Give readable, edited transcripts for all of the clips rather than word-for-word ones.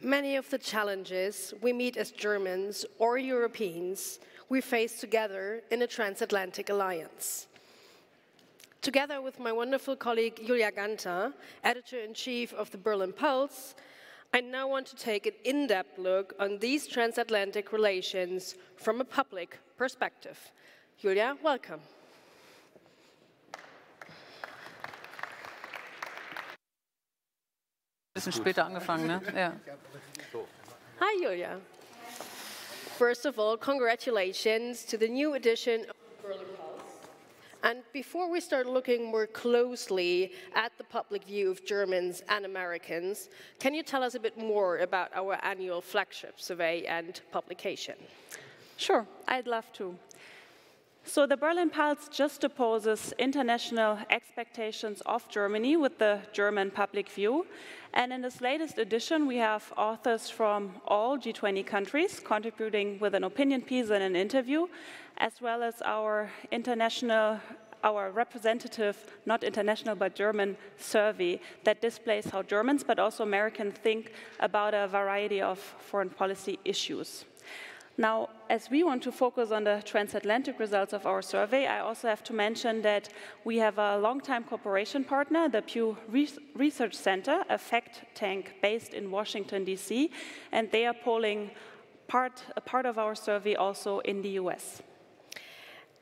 Many of the challenges we meet as Germans or Europeans, we face together in a transatlantic alliance. Together with my wonderful colleague Julia Ganter, editor-in-chief of the Berlin Pulse, I now want to take an in-depth look on these transatlantic relations from a public perspective. Julia, welcome. Bisschen später angefangen, ne? Ja. Hi, Julia. First of all, congratulations to the new edition of the Berlin Pulse. And before we start looking more closely at the public view of Germans and Americans, can you tell us a bit more about our annual flagship survey and publication? Sure, I'd love to. So the Berlin Pulse just opposes international expectations of Germany with the German public view. And in this latest edition, we have authors from all G20 countries contributing with an opinion piece and an interview, as well as our representative, not international, but German survey that displays how Germans, but also Americans, think about a variety of foreign policy issues. Now, as we want to focus on the transatlantic results of our survey, I also have to mention that we have a long-time cooperation partner, the Pew Research Center, a fact tank based in Washington, D.C., and they are polling a part of our survey also in the US.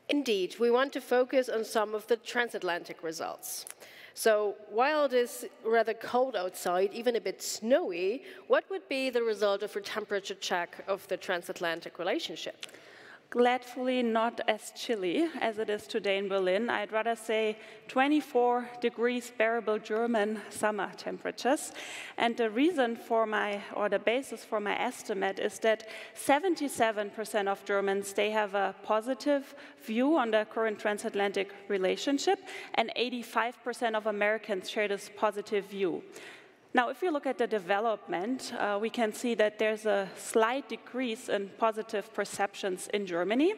Indeed, we want to focus on some of the transatlantic results. So while it is rather cold outside, even a bit snowy, what would be the result of a temperature check of the transatlantic relationship? Gladfully not as chilly as it is today in Berlin. I'd rather say 24 degrees bearable German summer temperatures. And the reason for the basis for my estimate is that 77% of Germans, they have a positive view on the current transatlantic relationship, and 85% of Americans share this positive view. Now, if you look at the development, we can see that there's a slight decrease in positive perceptions in Germany,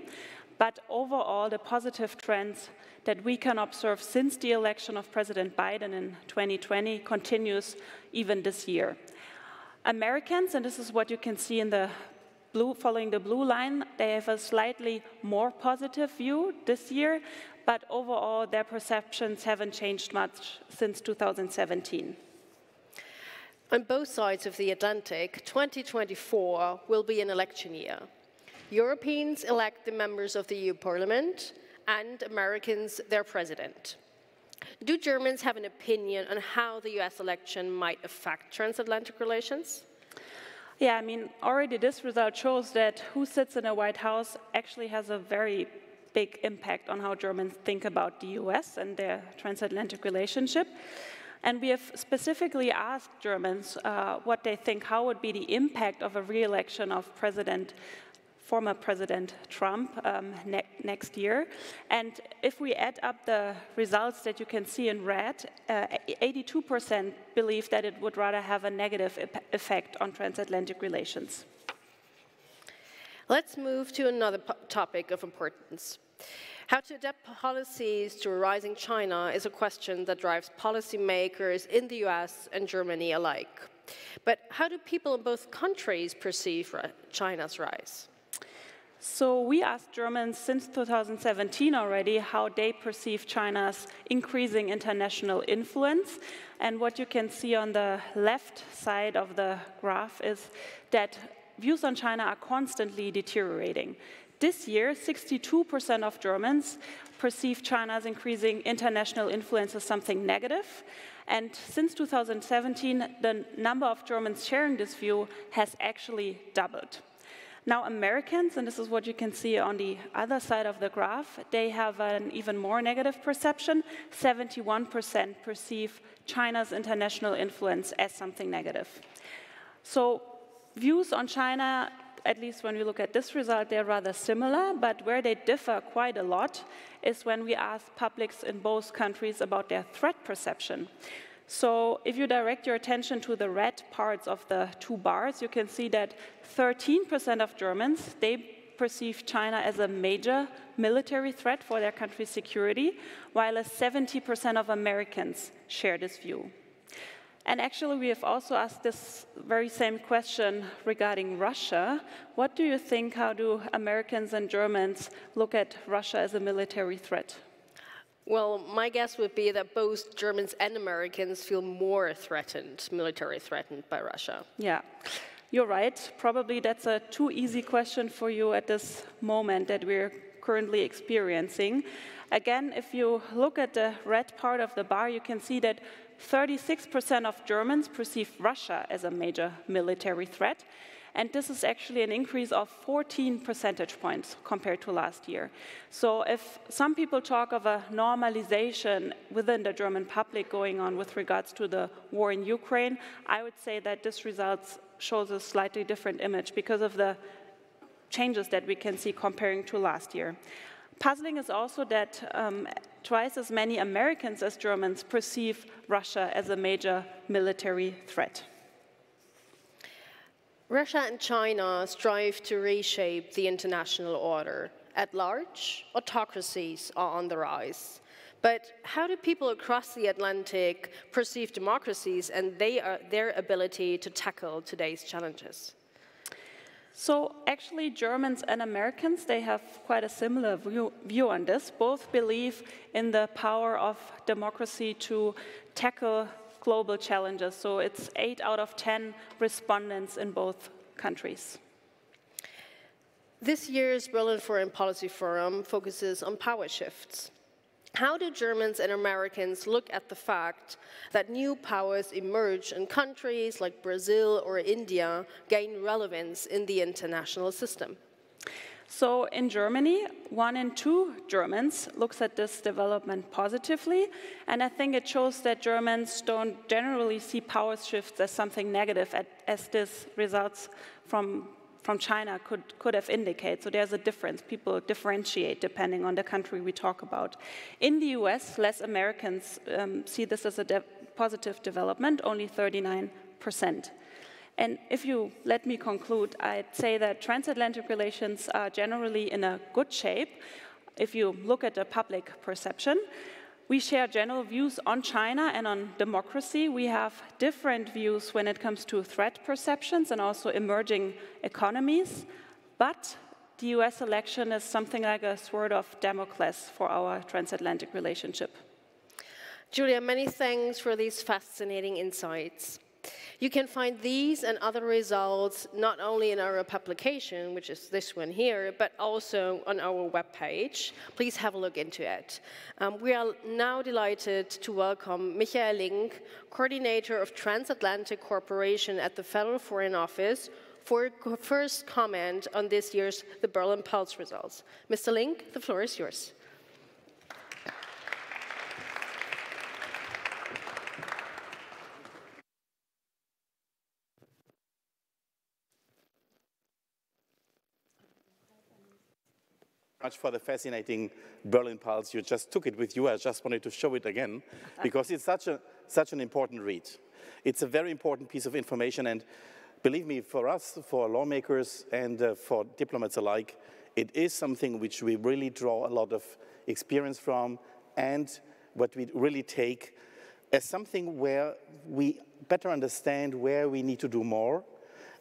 but overall, the positive trends that we can observe since the election of President Biden in 2020 continues even this year. Americans, and this is what you can see in the blue, following the blue line, they have a slightly more positive view this year, but overall, their perceptions haven't changed much since 2017. On both sides of the Atlantic, 2024 will be an election year. Europeans elect the members of the EU Parliament, and Americans their president. Do Germans have an opinion on how the US election might affect transatlantic relations? Yeah, I mean, already this result shows that who sits in the White House actually has a very big impact on how Germans think about the US and their transatlantic relationship. And we have specifically asked Germans what they think, how would be the impact of a re-election of former President Trump next year. And if we add up the results that you can see in red, 82% believe that it would rather have a negative effect on transatlantic relations. Let's move to another topic of importance. How to adapt policies to a rising China is a question that drives policymakers in the US and Germany alike. But how do people in both countries perceive China's rise? So we asked Germans since 2017 already how they perceive China's increasing international influence. And what you can see on the left side of the graph is that views on China are constantly deteriorating. This year, 62% of Germans perceive China's increasing international influence as something negative. And since 2017, the number of Germans sharing this view has actually doubled. Now, Americans, and this is what you can see on the other side of the graph, they have an even more negative perception. 71% perceive China's international influence as something negative. So views on China, at least when we look at this result, they're rather similar, but where they differ quite a lot is when we ask publics in both countries about their threat perception. So if you direct your attention to the red parts of the two bars, you can see that 13% of Germans, they perceive China as a major military threat for their country's security, while 70% of Americans share this view. And actually, we have also asked this very same question regarding Russia. What do you think, how do Americans and Germans look at Russia as a military threat? Well, my guess would be that both Germans and Americans feel more threatened, military threatened by Russia. Yeah, you're right. Probably that's a too easy question for you at this moment that we're currently experiencing. Again, if you look at the red part of the bar, you can see that 36% of Germans perceive Russia as a major military threat. And this is actually an increase of 14 percentage points compared to last year. So if some people talk of a normalization within the German public going on with regards to the war in Ukraine, I would say that this result shows a slightly different image because of the changes that we can see comparing to last year. Puzzling is also that twice as many Americans as Germans perceive Russia as a major military threat. Russia and China strive to reshape the international order. At large, autocracies are on the rise. But how do people across the Atlantic perceive democracies and their ability to tackle today's challenges? So actually, Germans and Americans, they have quite a similar view on this. Both believe in the power of democracy to tackle global challenges. So it's 8 out of 10 respondents in both countries. This year's Berlin Foreign Policy Forum focuses on power shifts. How do Germans and Americans look at the fact that new powers emerge and countries like Brazil or India gain relevance in the international system? So in Germany, 1 in 2 Germans looks at this development positively, and I think it shows that Germans don't generally see power shifts as something negative, as this results from China could have indicated. So there's a difference. People differentiate depending on the country we talk about. In the US, less Americans see this as a positive development, only 39%. And if you let me conclude, I'd say that transatlantic relations are generally in a good shape. If you look at the public perception, we share general views on China and on democracy. We have different views when it comes to threat perceptions and also emerging economies. But the US election is something like a sword of Damocles for our transatlantic relationship. Julia, many thanks for these fascinating insights. You can find these and other results not only in our publication, which is this one here, but also on our webpage. Please have a look into it. We are now delighted to welcome Michael Link, Coordinator of Transatlantic Cooperation at the Federal Foreign Office, for a first comment on this year's the Berlin Pulse results. Mr. Link, the floor is yours. Much for the fascinating Berlin Pulse. You just took it with you. I just wanted to show it again because it's such an important read. It's a very important piece of information, and believe me, for us, for lawmakers and for diplomats alike, it is something which we really draw a lot of experience from, and what we really take as something where we better understand where we need to do more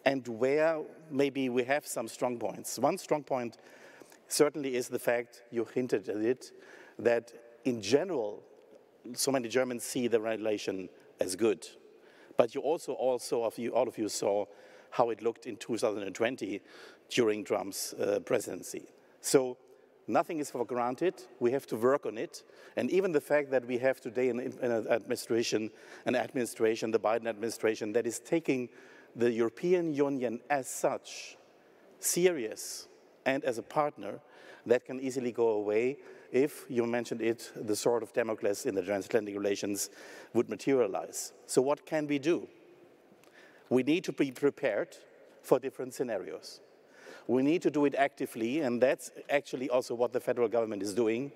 and where maybe we have some strong points. One strong point certainly is the fact, you hinted at it, that in general, so many Germans see the relation as good. But you also all of you saw how it looked in 2020 during Trump's presidency. So nothing is for granted. We have to work on it. And even the fact that we have today an administration, the Biden administration, that is taking the European Union as such serious and as a partner, that can easily go away if, you mentioned it, the sword of Damocles in the transatlantic relations would materialize. So what can we do? We need to be prepared for different scenarios. We need to do it actively, and that's actually also what the federal government is doing,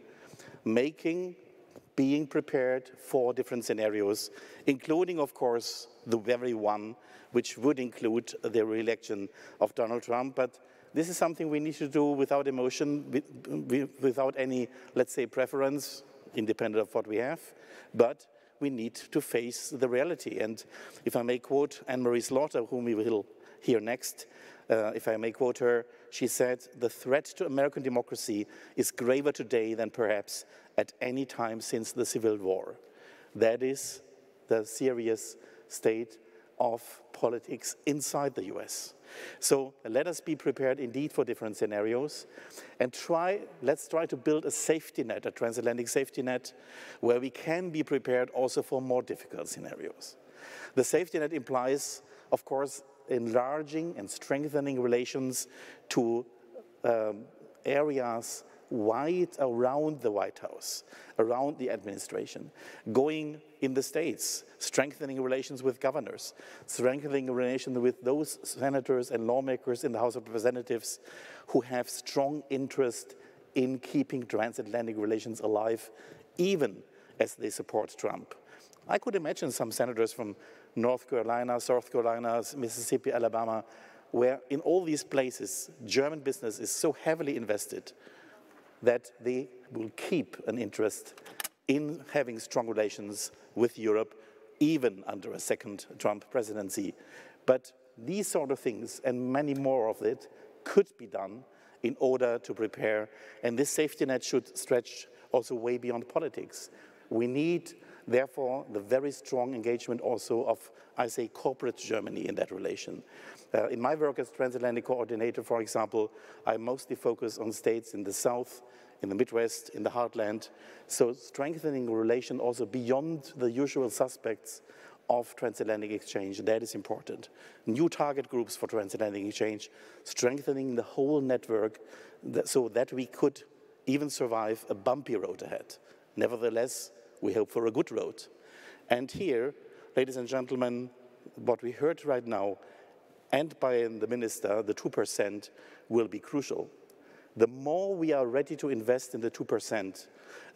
being prepared for different scenarios, including, of course, the very one which would include the re-election of Donald Trump. But this is something we need to do without emotion, without any, let's say, preference, independent of what we have. But we need to face the reality. And if I may quote Anne-Marie Slaughter, whom we will hear next, if I may quote her, she said, "The threat to American democracy is graver today than perhaps at any time since the Civil War." That is the serious state of politics inside the US. So let us be prepared indeed for different scenarios, and let's try to build a safety net, a transatlantic safety net, where we can be prepared also for more difficult scenarios. The safety net implies, of course, enlarging and strengthening relations to areas wide around the White House, around the administration, going in the states, strengthening relations with governors, strengthening relations with those senators and lawmakers in the House of Representatives who have strong interest in keeping transatlantic relations alive, even as they support Trump. I could imagine some senators from North Carolina, South Carolina, Mississippi, Alabama, where in all these places, German business is so heavily invested that they will keep an interest in having strong relations with Europe, even under a second Trump presidency. But these sort of things, and many more of it, could be done in order to prepare, and this safety net should stretch also way beyond politics. We need, therefore, the very strong engagement also of, I say, corporate Germany in that relation. In my work as transatlantic coordinator, for example, I mostly focus on states in the South, in the Midwest, in the heartland. So strengthening a relation also beyond the usual suspects of transatlantic exchange, that is important. New target groups for transatlantic exchange, strengthening the whole network so that we could even survive a bumpy road ahead. Nevertheless, we hope for a good road. And here, ladies and gentlemen, what we heard right now, and by the minister, the 2% will be crucial. The more we are ready to invest in the 2%,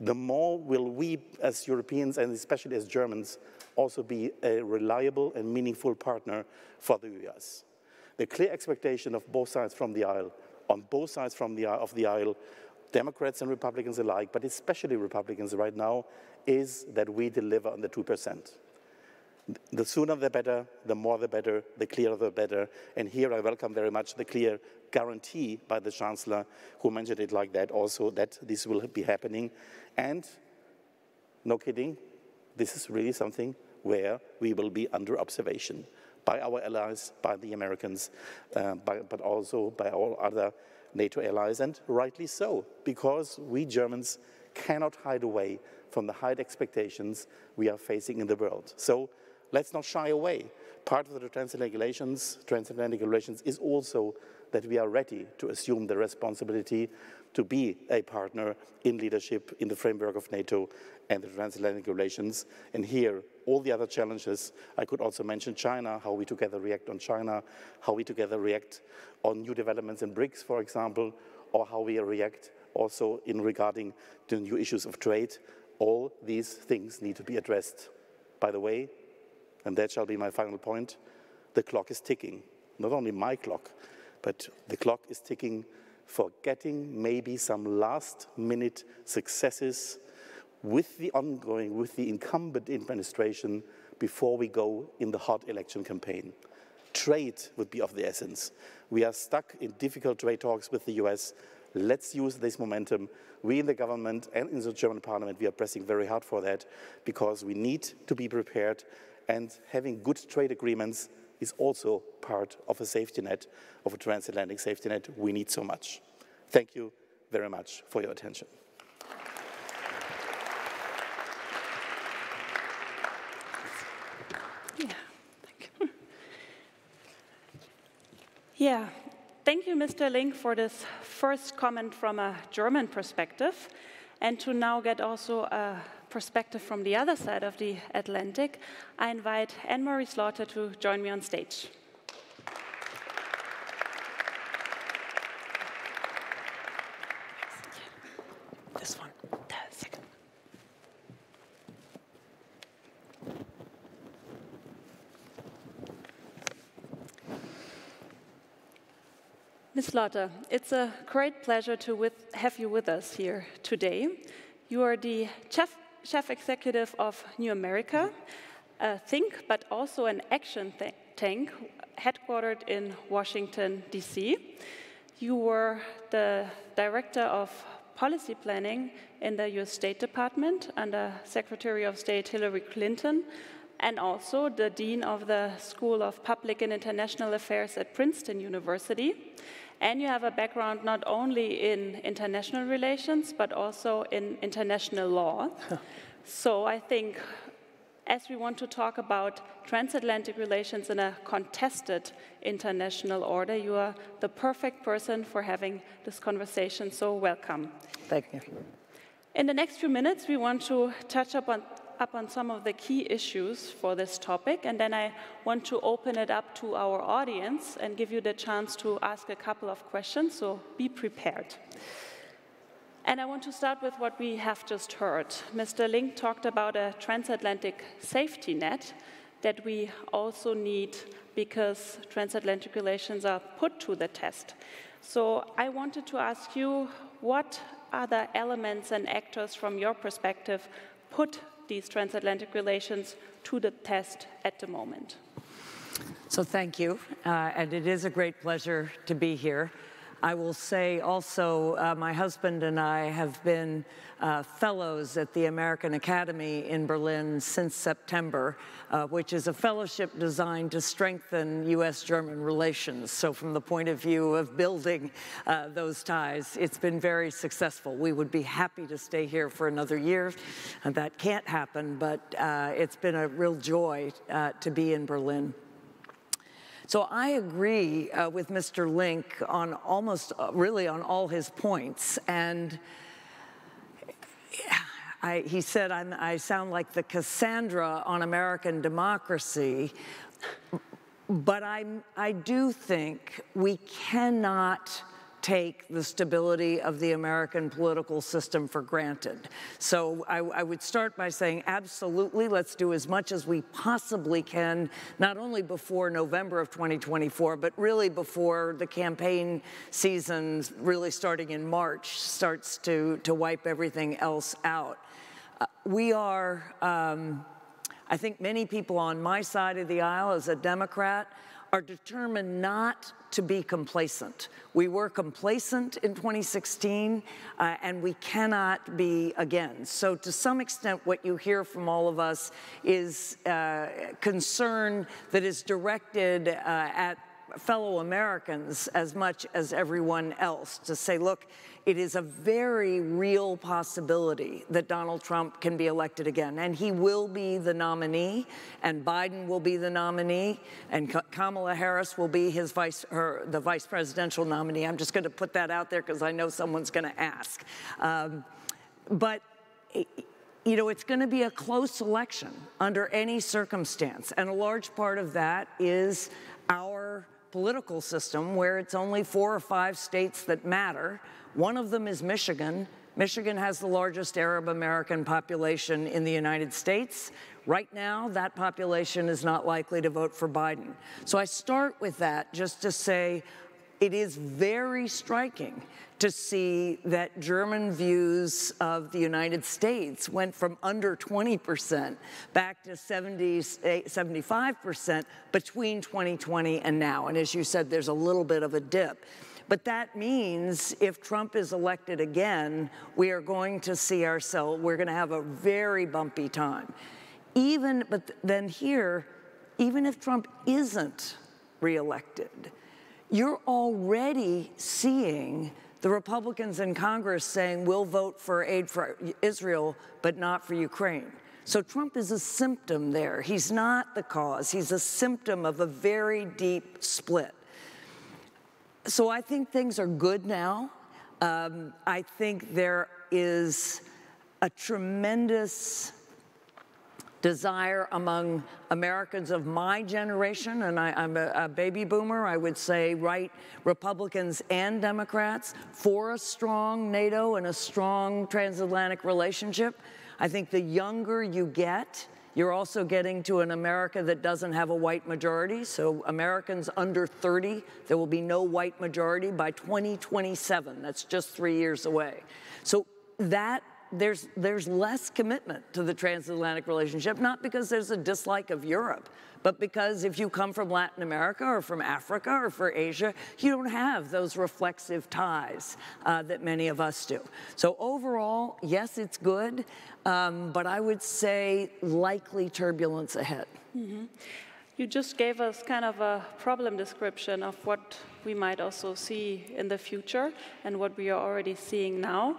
the more will we as Europeans and especially as Germans also be a reliable and meaningful partner for the US. The clear expectation of both sides from the aisle, on both sides of the aisle, Democrats and Republicans alike, but especially Republicans right now, is that we deliver on the 2%. The sooner the better, the more the better, the clearer the better. And here I welcome very much the clear guarantee by the Chancellor, who mentioned it like that also, that this will be happening. And, no kidding, this is really something where we will be under observation by our allies, by the Americans, but also by all other NATO allies, and rightly so, because we Germans cannot hide away from the high expectations we are facing in the world. So let's not shy away. Part of the transatlantic relations is also that we are ready to assume the responsibility to be a partner in leadership in the framework of NATO and the transatlantic relations. And here, all the other challenges, I could also mention China, how we together react on China, how we together react on new developments in BRICS, for example, or how we react also in regarding to new issues of trade. All these things need to be addressed. By the way, and that shall be my final point, the clock is ticking. Not only my clock, but the clock is ticking for getting maybe some last-minute successes with the incumbent administration before we go in the hot election campaign. Trade would be of the essence. We are stuck in difficult trade talks with the US. Let's use this momentum. We in the government and in the German parliament, we are pressing very hard for that because we need to be prepared, and having good trade agreements is also part of a safety net, of a transatlantic safety net we need so much. Thank you very much for your attention. Yeah, thank you, Mr. Link, for this first comment from a German perspective. And to now get also a perspective from the other side of the Atlantic, I invite Anne-Marie Slaughter to join me on stage. This one, the second. Ms. Slaughter, it's a great pleasure to have you with us here today. You are the chief executive of New America, a think but also an action tank headquartered in Washington, D.C. You were the director of policy planning in the US State Department under Secretary of State Hillary Clinton, and also the Dean of the School of Public and International Affairs at Princeton University. And you have a background not only in international relations, but also in international law. So I think, as we want to talk about transatlantic relations in a contested international order, you are the perfect person for having this conversation, so welcome. Thank you. In the next few minutes, we want to touch upon some of the key issues for this topic, and then I want to open it up to our audience and give you the chance to ask a couple of questions, so be prepared. And I want to start with what we have just heard. Mr. Link talked about a transatlantic safety net that we also need because transatlantic relations are put to the test. So I wanted to ask you, what other elements and actors from your perspective put these transatlantic relations to the test at the moment? So thank you, and it is a great pleasure to be here. I will say also, my husband and I have been fellows at the American Academy in Berlin since September, which is a fellowship designed to strengthen US-German relations. So from the point of view of building those ties, it's been very successful. We would be happy to stay here for another year, and that can't happen, but it's been a real joy to be in Berlin. So I agree with Mr. Link on almost, really on all his points. And he said I sound like the Cassandra on American democracy, but I do think we cannot take the stability of the American political system for granted. So I would start by saying, absolutely, let's do as much as we possibly can, not only before November of 2024, but really before the campaign season, really starting in March, starts to wipe everything else out. We are, I think many people on my side of the aisle as a Democrat are determined not to be complacent. We were complacent in 2016, and we cannot be again. So to some extent, what you hear from all of us is concern that is directed at fellow Americans as much as everyone else, to say, look, it is a very real possibility that Donald Trump can be elected again, and he will be the nominee, and Biden will be the nominee, and Kamala Harris will be his the vice presidential nominee. I'm just going to put that out there because I know someone's going to ask. But you know, it's going to be a close election under any circumstance, and a large part of that is our political system, where it's only 4 or 5 states that matter. One of them is Michigan. Michigan has the largest Arab American population in the United States. Right now, that population is not likely to vote for Biden. So I start with that just to say it is very striking to see that German views of the United States went from under 20% back to 75% between 2020 and now. And as you said, there's a little bit of a dip. But that means if Trump is elected again, we are going to see ourselves, we're going to have a very bumpy time. But then here, even if Trump isn't reelected, you're already seeing the Republicans in Congress saying we'll vote for aid for Israel, but not for Ukraine. So Trump is a symptom there. He's not the cause. He's a symptom of a very deep split. So I think things are good now. I think there is a tremendous desire among Americans of my generation, and I'm a baby boomer, I would say, right, Republicans and Democrats, for a strong NATO and a strong transatlantic relationship. I think the younger you get, you're also getting to an America that doesn't have a white majority. So Americans under 30, there will be no white majority by 2027. That's just 3 years away. So that there's less commitment to the transatlantic relationship, not because there's a dislike of Europe, but because if you come from Latin America or from Africa or from Asia, you don't have those reflexive ties that many of us do. So overall, yes, it's good, but I would say likely turbulence ahead. Mm-hmm. You just gave us kind of a problem description of what we might also see in the future and what we are already seeing now.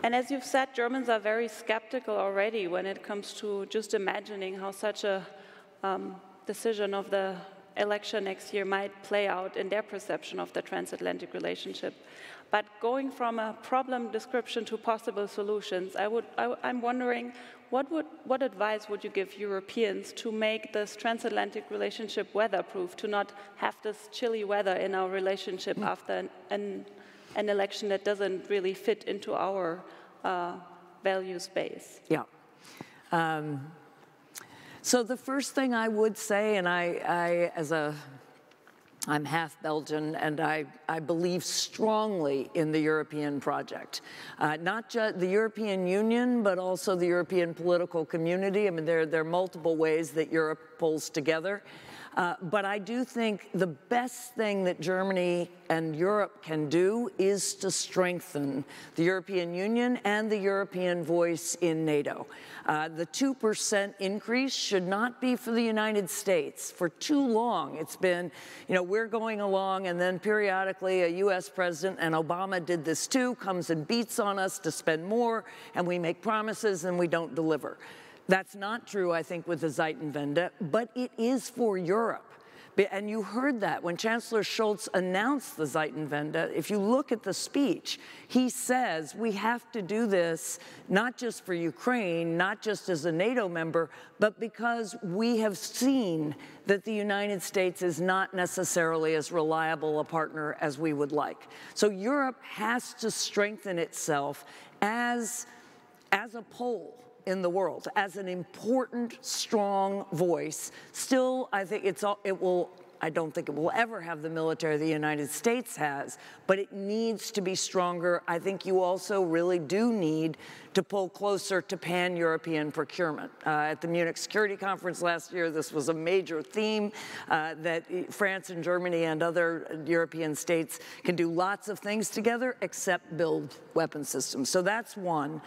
And as you've said, Germans are very skeptical already when it comes to just imagining how such a decision of the election next year might play out in their perception of the transatlantic relationship. But going from a problem description to possible solutions, I'm wondering, what advice would you give Europeans to make this transatlantic relationship weatherproof, to not have this chilly weather in our relationship after an election that doesn't really fit into our value space? Yeah. So the first thing I would say, and I'm half Belgian, and I believe strongly in the European project. Not just the European Union, but also the European political community. I mean, there are multiple ways that Europe pulls together. But I do think the best thing that Germany and Europe can do is to strengthen the European Union and the European voice in NATO. The 2% increase should not be for the United States. For too long, it's been, we're going along, and then periodically a US president, and Obama did this too, comes and beats on us to spend more, and we make promises and we don't deliver. That's not true, I think, with the Zeitenwende, but it is for Europe. And you heard that when Chancellor Scholz announced the Zeitenwende. If you look at the speech, he says we have to do this not just for Ukraine, not just as a NATO member, but because we have seen that the United States is not necessarily as reliable a partner as we would like. So Europe has to strengthen itself as a pole in the world, as an important, strong voice. Still, I think I don't think it will ever have the military the United States has, but it needs to be stronger. I think you also really do need to pull closer to pan-European procurement. At the Munich Security Conference last year, this was a major theme, that France and Germany and other European states can do lots of things together except build weapon systems. So that's one.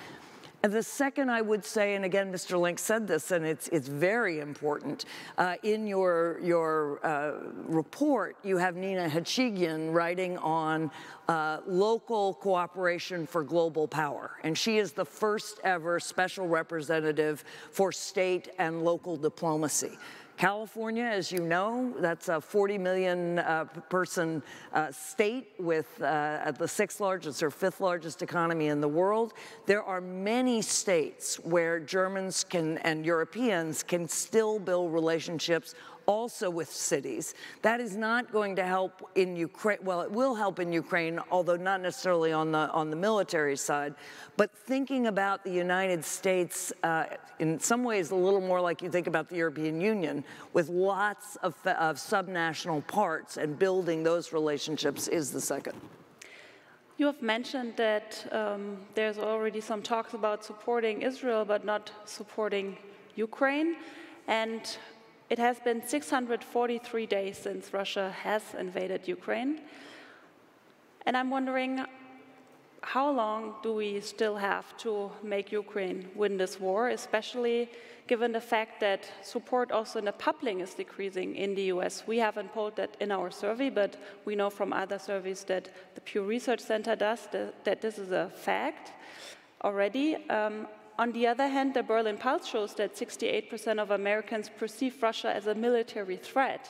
And the second I would say, and again, Mr. Link said this, and it's very important, in your report, you have Nina Hachigian writing on local cooperation for global power. And she is the first ever special representative for state and local diplomacy. California, as you know, that's a 40 million person state with the sixth largest or fifth largest economy in the world. There are many states where Germans and Europeans can still build relationships also with cities. That is not going to help in Ukraine. Well, it will help in Ukraine, although not necessarily on the military side. But thinking about the United States, in some ways a little more like you think about the European Union, with lots of subnational parts, and building those relationships is the second. You have mentioned that there's already some talks about supporting Israel, but not supporting Ukraine. And it has been 643 days since Russia has invaded Ukraine. And I'm wondering, how long do we still have to make Ukraine win this war, especially given the fact that support also in the public is decreasing in the US? We haven't polled that in our survey, but we know from other surveys that the Pew Research Center does, that this is a fact already. On the other hand, the Berlin Pulse shows that 68% of Americans perceive Russia as a military threat.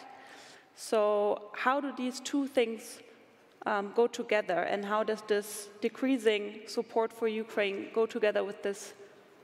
So how do these two things go together, and how does this decreasing support for Ukraine go together with this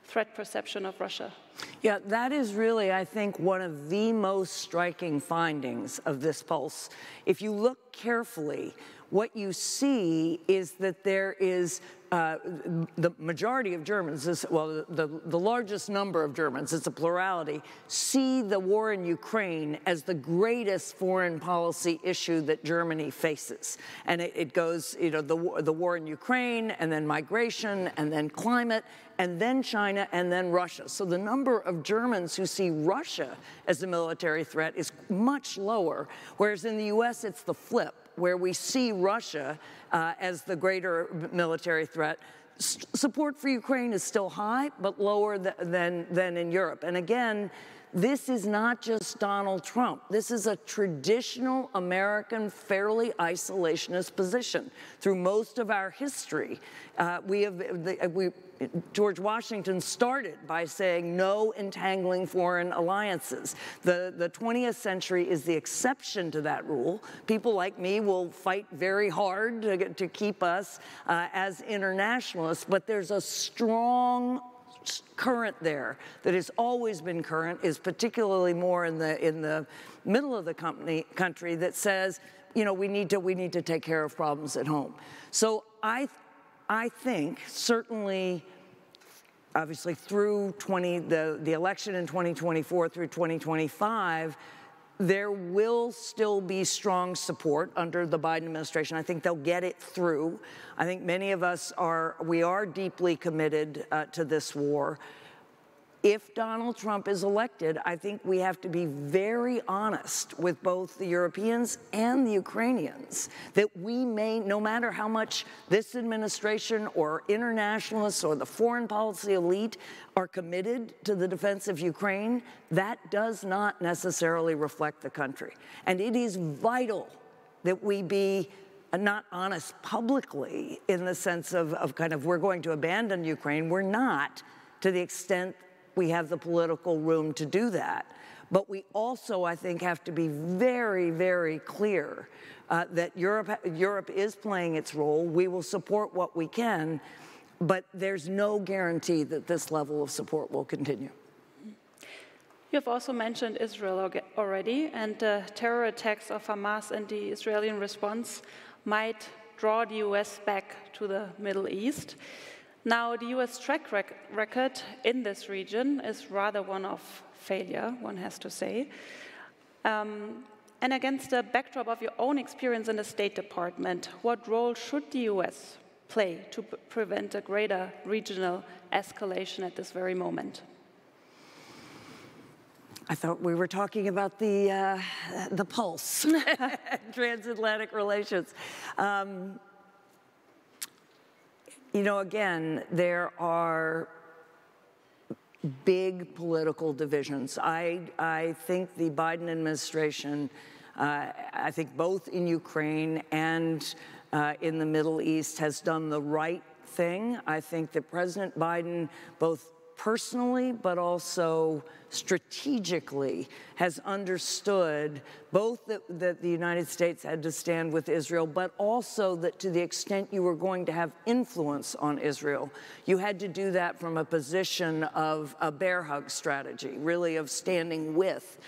threat perception of Russia? Yeah, that is really, I think, one of the most striking findings of this pulse. If you look carefully, what you see is that there is the majority of Germans, well, the largest number of Germans, it's a plurality, see the war in Ukraine as the greatest foreign policy issue that Germany faces. And it goes, you know, the war in Ukraine, and then migration, and then climate, and then China, and then Russia. So the number of Germans who see Russia as a military threat is much lower, whereas in the US it's the flip, where we see Russia as the greater military threat. Support for Ukraine is still high, but lower than in Europe. And again, this is not just Donald Trump. This is a traditional American, fairly isolationist position. Through most of our history, George Washington started by saying no entangling foreign alliances. The 20th century is the exception to that rule. People like me will fight very hard to keep us as internationalists, but there's a strong current there that has always been current, is particularly more in the middle of the country that says, you know, we need to take care of problems at home. So I think certainly, obviously through the election in 2024 through 2025, there will still be strong support under the Biden administration. I think they'll get it through. I think many of us are deeply committed to this war. If Donald Trump is elected, I think we have to be very honest with both the Europeans and the Ukrainians that we may, no matter how much this administration or internationalists or the foreign policy elite are committed to the defense of Ukraine, that does not necessarily reflect the country. And it is vital that we be not honest publicly in the sense of kind of we're going to abandon Ukraine. We're not, to the extent we have the political room to do that. But we also, I think, have to be very, very clear that Europe is playing its role. We will support what we can, but there's no guarantee that this level of support will continue. You have also mentioned Israel already, and the terror attacks of Hamas and the Israeli response might draw the US back to the Middle East. Now, the US track record in this region is rather one of failure, one has to say. And against the backdrop of your own experience in the State Department, what role should the US play to prevent a greater regional escalation at this very moment? I thought we were talking about the pulse, transatlantic relations. You know, again, there are big political divisions. I think the Biden administration, I think both in Ukraine and in the Middle East, has done the right thing. I think that President Biden, both personally but also strategically, has understood both that the United States had to stand with Israel, but also that to the extent you were going to have influence on Israel, you had to do that from a position of a bear hug strategy, really of standing with,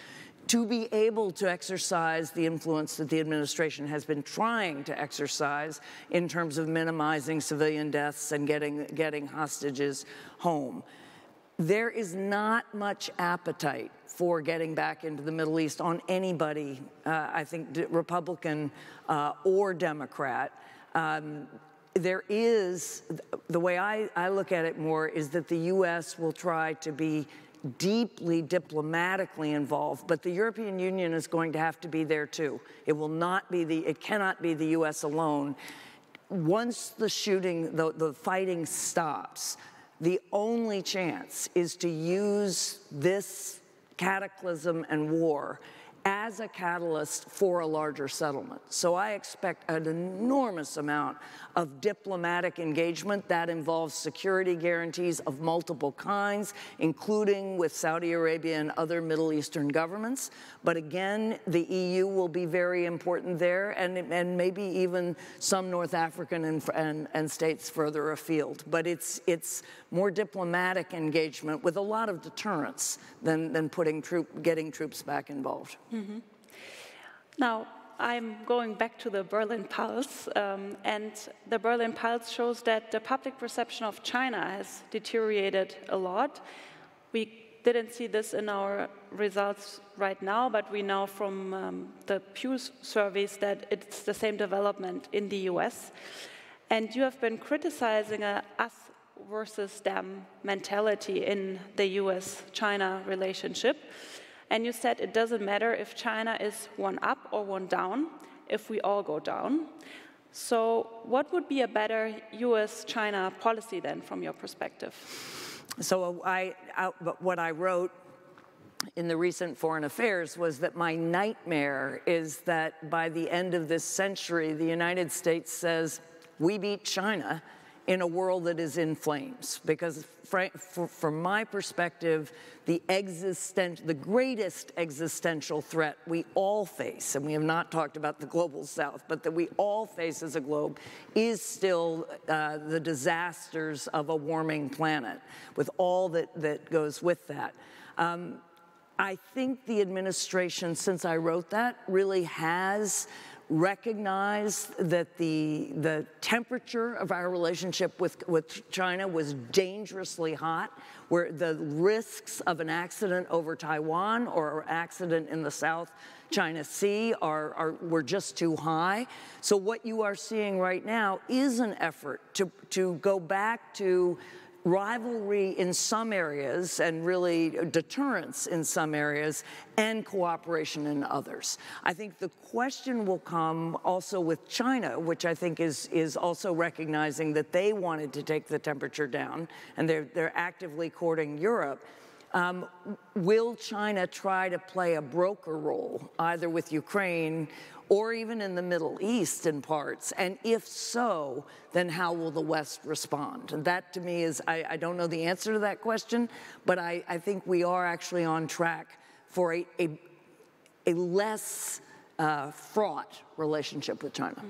to be able to exercise the influence that the administration has been trying to exercise in terms of minimizing civilian deaths and getting hostages home. There is not much appetite for getting back into the Middle East on anybody, I think, Republican or Democrat. There is, the way I look at it more, is that the U.S. will try to be deeply diplomatically involved, but the European Union is going to have to be there too. It will not be it cannot be the U.S. alone. Once the shooting, the fighting stops, the only chance is to use this cataclysm and war as a catalyst for a larger settlement. So I expect an enormous amount of diplomatic engagement that involves security guarantees of multiple kinds, including with Saudi Arabia and other Middle Eastern governments. But again, the EU will be very important there, and maybe even some North African and states further afield. But it's more diplomatic engagement with a lot of deterrence than getting troops back involved. Mm-hmm. Now, I'm going back to the Berlin Pulse, and the Berlin Pulse shows that the public perception of China has deteriorated a lot. We didn't see this in our results right now, but we know from the Pew surveys that it's the same development in the US. And you have been criticizing a us versus them mentality in the US-China relationship. And you said it doesn't matter if China is one up or one down, if we all go down. So what would be a better US-China policy then, from your perspective? So what I wrote in the recent Foreign Affairs was that my nightmare is that by the end of this century, the United States says, we beat China in a world that is in flames. Because from my perspective, the greatest existential threat we all face, and we have not talked about the global south, but that we all face as a globe, is still the disasters of a warming planet, with all that goes with that. I think the administration, since I wrote that, really has recognized that the temperature of our relationship with China was dangerously hot, where the risks of an accident over Taiwan or an accident in the South China Sea were just too high. So what you are seeing right now is an effort to go back to rivalry in some areas and really deterrence in some areas and cooperation in others. I think the question will come also with China, which I think is also recognizing that they wanted to take the temperature down, and they're actively courting Europe. Will China try to play a broker role, either with Ukraine or even in the Middle East in parts? And if so, then how will the West respond? And that, to me, is, I don't know the answer to that question, but I think we are actually on track for a less fraught relationship with China.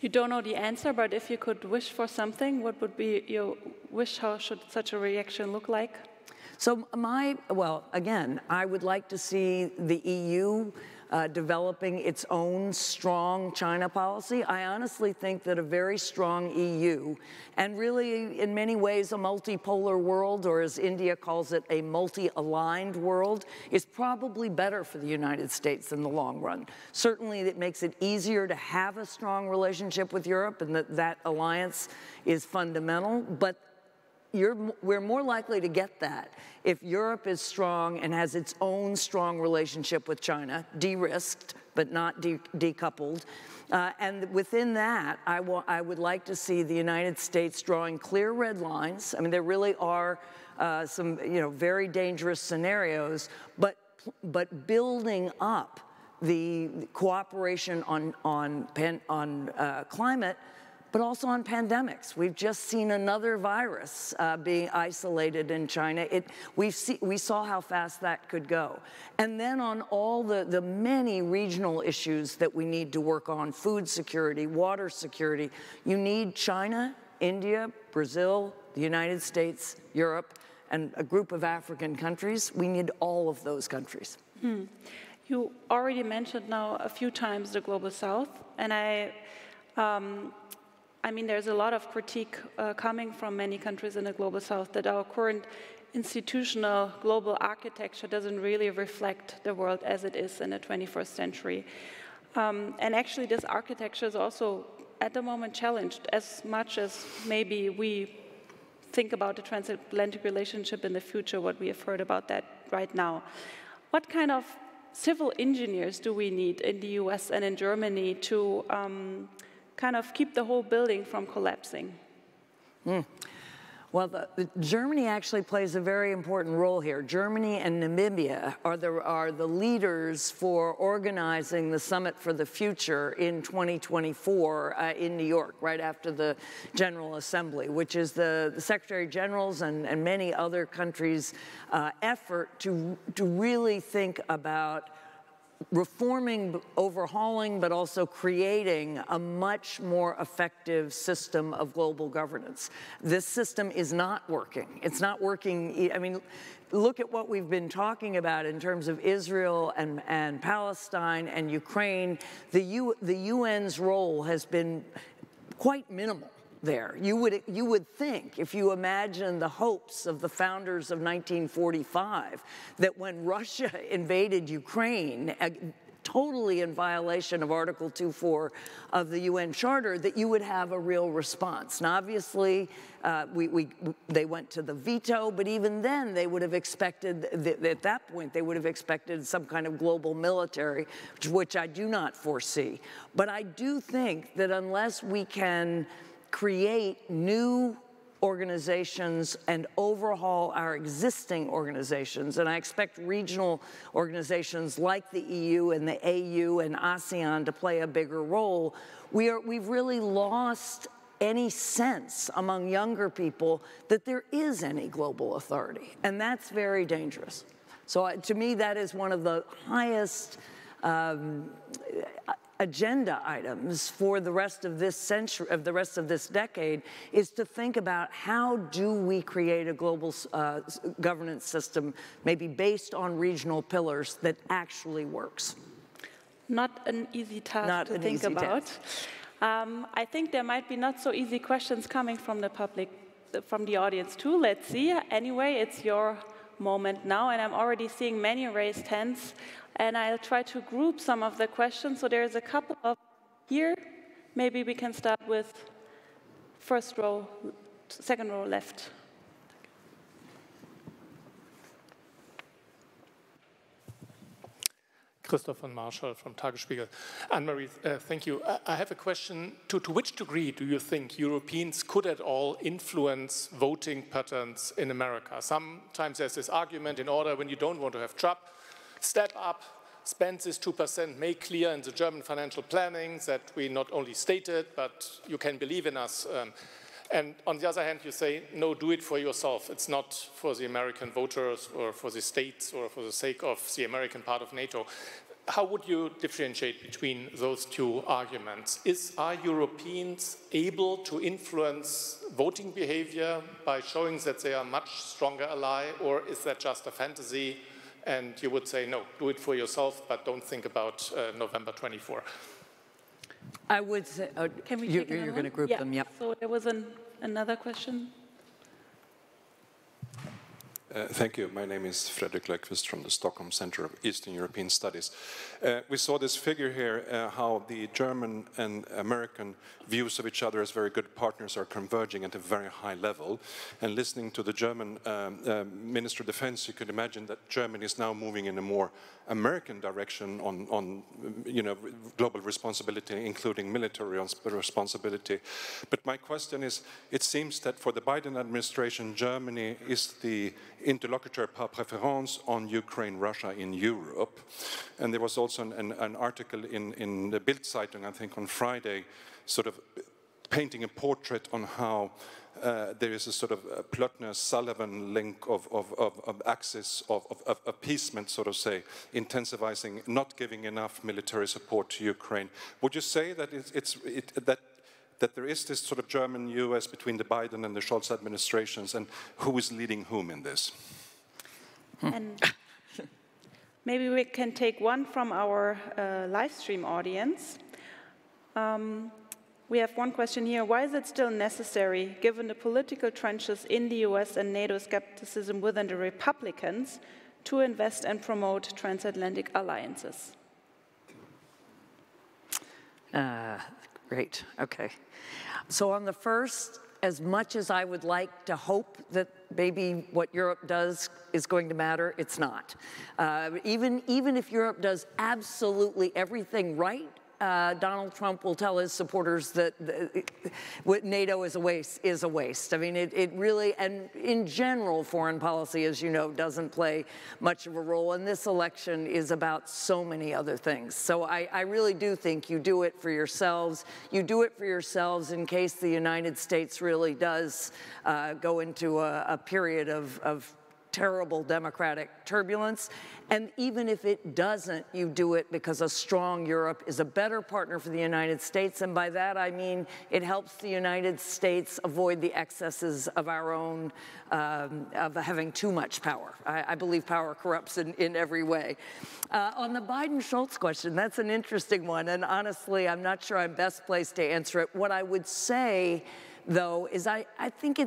You don't know the answer, but if you could wish for something, what would be your wish? How should such a reaction look like? So well, again, I would like to see the EU developing its own strong China policy. I honestly think that a very strong EU, and really in many ways a multipolar world, or as India calls it, a multi-aligned world, is probably better for the United States in the long run. Certainly it makes it easier to have a strong relationship with Europe, and that alliance is fundamental, but we're more likely to get that if Europe is strong and has its own strong relationship with China, de-risked but not decoupled. And within that, I would like to see the United States drawing clear red lines. I mean, there really are some very dangerous scenarios, but building up the cooperation on climate, but also on pandemics. We've just seen another virus being isolated in China. We saw how fast that could go. And then on all the many regional issues that we need to work on, food security, water security, you need China, India, Brazil, the United States, Europe, and a group of African countries. We need all of those countries. You already mentioned now a few times the Global South, and I mean, there's a lot of critique coming from many countries in the Global South that our current institutional global architecture doesn't really reflect the world as it is in the 21st century. And actually, this architecture is also, at the moment, challenged as much as maybe we think about the transatlantic relationship in the future, what we have heard about that right now. What kind of civil engineers do we need in the US and in Germany to kind of keep the whole building from collapsing? Well, Germany actually plays a very important role here. Germany and Namibia are the leaders for organizing the Summit for the Future in 2024 in New York, right after the General Assembly, which is the Secretary General's and many other countries' effort to really think about reforming, overhauling, but also creating a much more effective system of global governance. This system is not working. It's not working. I mean, look at what we've been talking about in terms of Israel and Palestine and Ukraine. The UN's role has been quite minimal there. You would think, if you imagine the hopes of the founders of 1945, that when Russia invaded Ukraine, totally in violation of Article 2.4 of the UN Charter, that you would have a real response. Now, obviously, they went to the veto, but even then, they would have expected, at that point, they would have expected some kind of global military, which I do not foresee. But I do think that unless we can create new organizations and overhaul our existing organizations, and I expect regional organizations like the EU and the AU and ASEAN to play a bigger role, we've really lost any sense among younger people that there is any global authority, and that's very dangerous. So to me, that is one of the highest agenda items for the rest of this century, of the rest of this decade, is to think about how do we create a global governance system, maybe based on regional pillars, that actually works. Not an easy task to think about. I think there might be not so easy questions coming from the public, from the audience too. Let's see. Anyway, it's your moment now, and I'm already seeing many raised hands. And I'll try to group some of the questions. So there's a couple of here. Maybe we can start with first row, second row left. Christoph von Marschall from Tagesspiegel. Anne-Marie, thank you. I have a question. To which degree do you think Europeans could at all influence voting patterns in America? Sometimes there's this argument, in order when you don't want to have Trump, step up, spend this 2%, make clear in the German financial planning that we not only state it, but you can believe in us. And on the other hand, you say, no, do it for yourself. It's not for the American voters or for the states or for the sake of the American part of NATO. How would you differentiate between those two arguments? Are Europeans able to influence voting behavior by showing that they are a much stronger ally, or is that just a fantasy? And you would say, no, do it for yourself, but don't think about November 24. I would say, Can we you're going to group them, yep. So there was another question. Thank you. My name is Fredrik Löfqvist from the Stockholm Center of Eastern European Studies. We saw this figure here, how the German and American views of each other as very good partners are converging at a very high level. And listening to the German Minister of Defense, you could imagine that Germany is now moving in a more American direction on global responsibility, including military responsibility. But my question is, it seems that for the Biden administration, Germany is the interlocutor par préférence on Ukraine, Russia in Europe. And there was also an article in the Bild Zeitung, I think on Friday, sort of painting a portrait on how there is a sort of Plotner-Sullivan link of axis of appeasement, sort of say, intensifying, not giving enough military support to Ukraine. Would you say that that there is this sort of German-US between the Biden and the Scholz administrations, and who is leading whom in this? And maybe we can take one from our live stream audience. We have one question here. Why is it still necessary, given the political trenches in the US and NATO skepticism within the Republicans, to invest and promote transatlantic alliances? Great, okay. So on the first, as much as I would like to hope that maybe what Europe does is going to matter, it's not. Even if Europe does absolutely everything right, Donald Trump will tell his supporters that NATO is a waste. I mean, it really, and in general, foreign policy, as you know, doesn't play much of a role. And this election is about so many other things. So I really do think you do it for yourselves. You do it for yourselves in case the United States really does go into a period of terrible democratic turbulence. And even if it doesn't, you do it because a strong Europe is a better partner for the United States. And by that, I mean it helps the United States avoid the excesses of our own, of having too much power. I believe power corrupts in every way. On the Biden-Schultz question, that's an interesting one. And honestly, I'm not sure I'm best placed to answer it. What I would say, though, is I think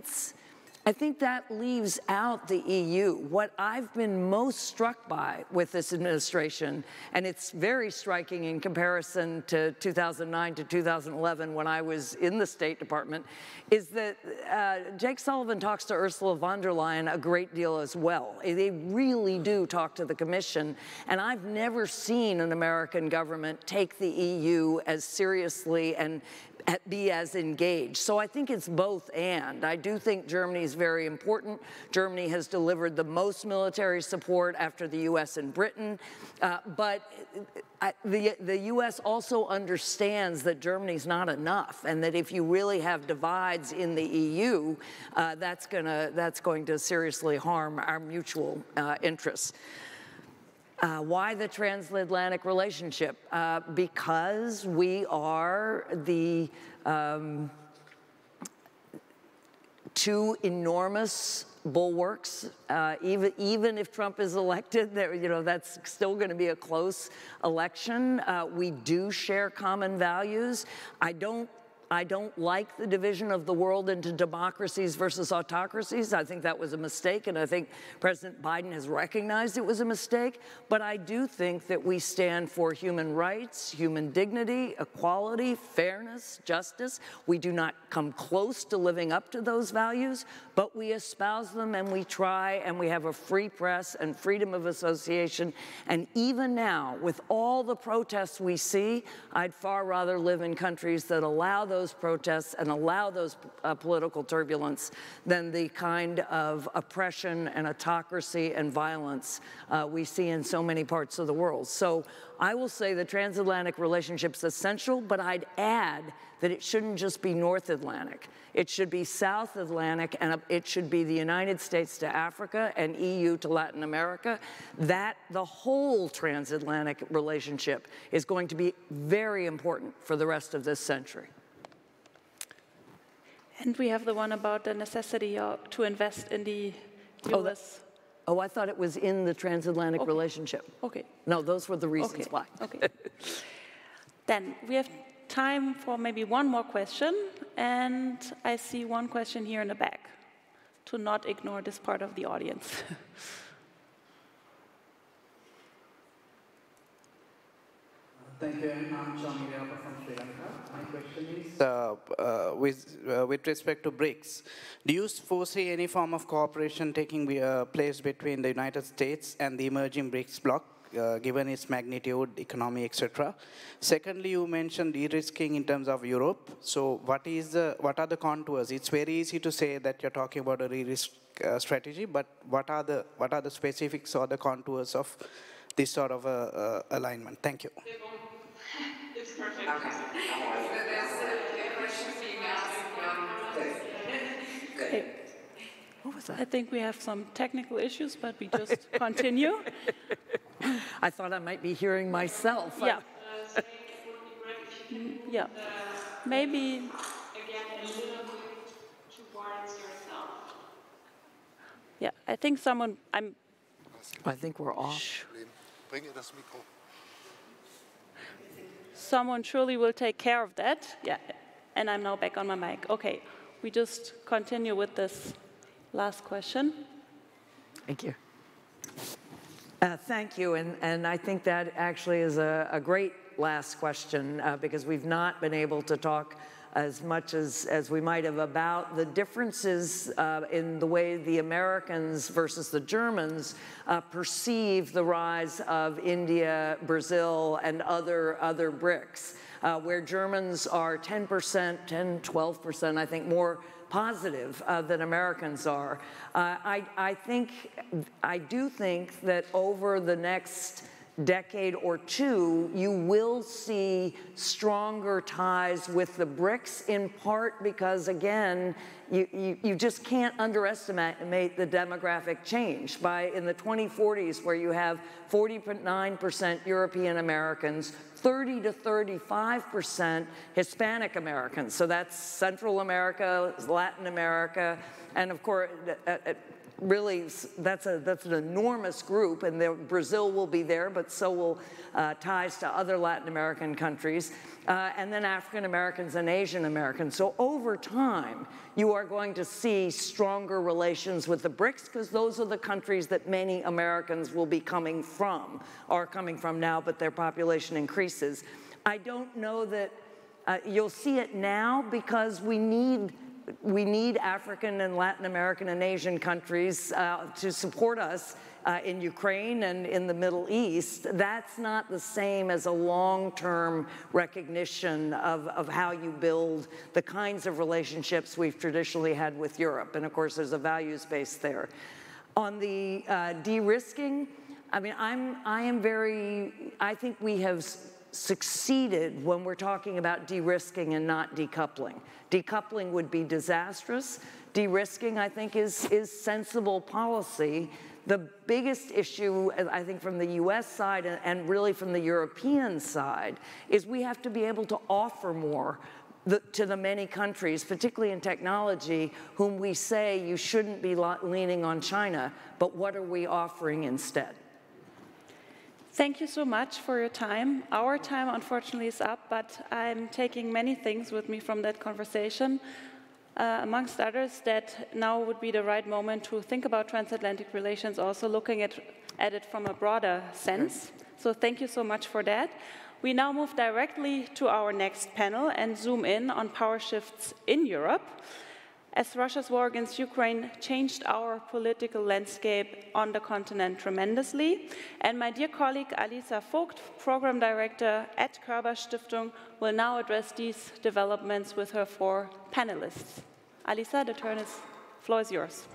that leaves out the EU. What I've been most struck by with this administration, and it's very striking in comparison to 2009 to 2011 when I was in the State Department, is that Jake Sullivan talks to Ursula von der Leyen a great deal as well. They really do talk to the Commission, and I've never seen an American government take the EU as seriously and be as engaged. So I think it's both and. I do think Germany is very important. Germany has delivered the most military support after the US and Britain. But the US also understands that Germany's not enough, and that if you really have divides in the EU, that's going to seriously harm our mutual interests. Why the transatlantic relationship? Because we are the two enormous bulwarks. Even if Trump is elected, that's still going to be a close election. We do share common values. I don't like the division of the world into democracies versus autocracies. I think that was a mistake, and I think President Biden has recognized it was a mistake. But I do think that we stand for human rights, human dignity, equality, fairness, justice. We do not come close to living up to those values, but we espouse them, and we try, and we have a free press and freedom of association. And even now, with all the protests we see, I'd far rather live in countries that allow those protests and allow those political turbulence than the kind of oppression and autocracy and violence we see in so many parts of the world. So I will say the transatlantic relationship is essential, but I'd add that it shouldn't just be North Atlantic. It should be South Atlantic, and it should be the United States to Africa and EU to Latin America. That the whole transatlantic relationship is going to be very important for the rest of this century. And we have the one about the necessity to invest in the US. Oh, I thought it was in the transatlantic relationship. Okay. No, those were the reasons why. Okay. Then we have time for maybe one more question. And I see one question here in the back, to not ignore this part of the audience. Thank you. I'm John Miriapa from Sri Lanka. My question is, with respect to BRICS, do you foresee any form of cooperation taking place between the United States and the emerging BRICS bloc, given its magnitude, economy, etc.? Secondly, you mentioned de-risking in terms of Europe. So what are the contours? It's very easy to say that you're talking about a de-risk strategy, but what are the specifics or the contours of this sort of alignment? Thank you. It's perfect. Okay. There's a question being asked. Okay. What was that? I think we have some technical issues, but we just continue. I thought I might be hearing myself. Yeah. Yeah. Maybe. Again, a little bit towards yourself. Yeah, I think I think we're off. Someone surely will take care of that. Yeah, and I'm now back on my mic. Okay, we just continue with this last question. Thank you. Thank you, and I think that actually is a great last question because we've not been able to talk as much as we might have about the differences in the way the Americans versus the Germans perceive the rise of India, Brazil, and other BRICS, where Germans are 10%, 10, 12%, I think, more positive than Americans are. I do think that over the next decade or two, you will see stronger ties with the BRICS, in part because, again, you just can't underestimate the demographic change. In the 2040s, where you have 49% European Americans, 30 to 35% Hispanic Americans. So that's Central America, Latin America, and of course, really, that's an enormous group, and Brazil will be there, but so will ties to other Latin American countries, and then African Americans and Asian Americans. So over time, you are going to see stronger relations with the BRICS, because those are the countries that many Americans will be coming from now, but their population increases. I don't know that you'll see it now, because we need African and Latin American and Asian countries to support us in Ukraine and in the Middle East. That's not the same as a long-term recognition of how you build the kinds of relationships we've traditionally had with Europe. And of course, there's a values base there. On the de-risking, I mean, I think we have succeeded when we're talking about de-risking and not decoupling. Decoupling would be disastrous. De-risking, I think, is sensible policy. The biggest issue, I think, from the US side and really from the European side, is we have to be able to offer more to the many countries, particularly in technology, whom we say you shouldn't be leaning on China, but what are we offering instead? Thank you so much for your time. Our time, unfortunately, is up, but I'm taking many things with me from that conversation. Amongst others, that now would be the right moment to think about transatlantic relations, also looking at it from a broader sense. So thank you so much for that. We now move directly to our next panel and zoom in on power shifts in Europe, as Russia's war against Ukraine changed our political landscape on the continent tremendously. And my dear colleague Alisa Vogt, Program Director at Körber-Stiftung, will now address these developments with her 4 panelists. Alisa, the floor is yours.